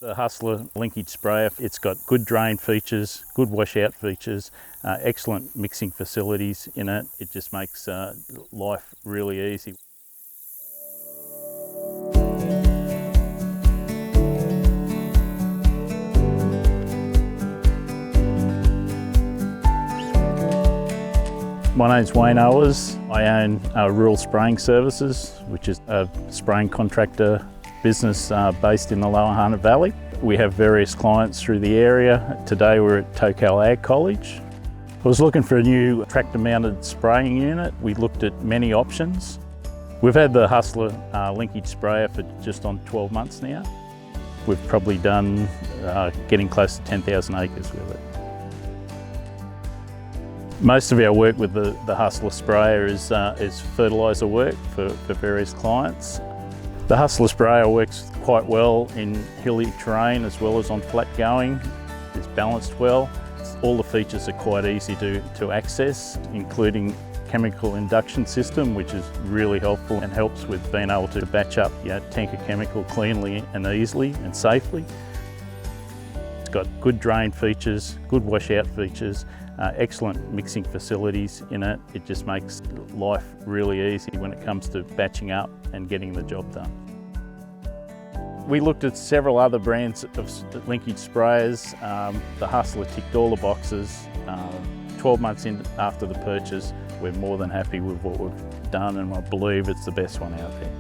The Hustler linkage sprayer, it's got good drain features, good washout features, excellent mixing facilities in it. It just makes life really easy. My name's Wayne Owers. I own Rural Spraying Services, which is a spraying contractor business based in the Lower Hunter Valley. We have various clients through the area. Today we're at Tocal Ag College. I was looking for a new tractor-mounted spraying unit. We looked at many options. We've had the Hustler linkage sprayer for just on 12 months now. We've probably done getting close to 10,000 acres with it. Most of our work with the Hustler sprayer is fertiliser work for various clients. The Hustler sprayer works quite well in hilly terrain as well as on flat going. It's balanced well. All the features are quite easy to access, including chemical induction system, which is really helpful and helps with being able to batch up your tank of chemical cleanly and easily and safely. It's got good drain features, good washout features, excellent mixing facilities in it. It just makes life really easy when it comes to batching up and getting the job done. We looked at several other brands of linkage sprayers. The Hustler ticked all the boxes. 12 months in after the purchase, we're more than happy with what we've done, and I believe it's the best one out there.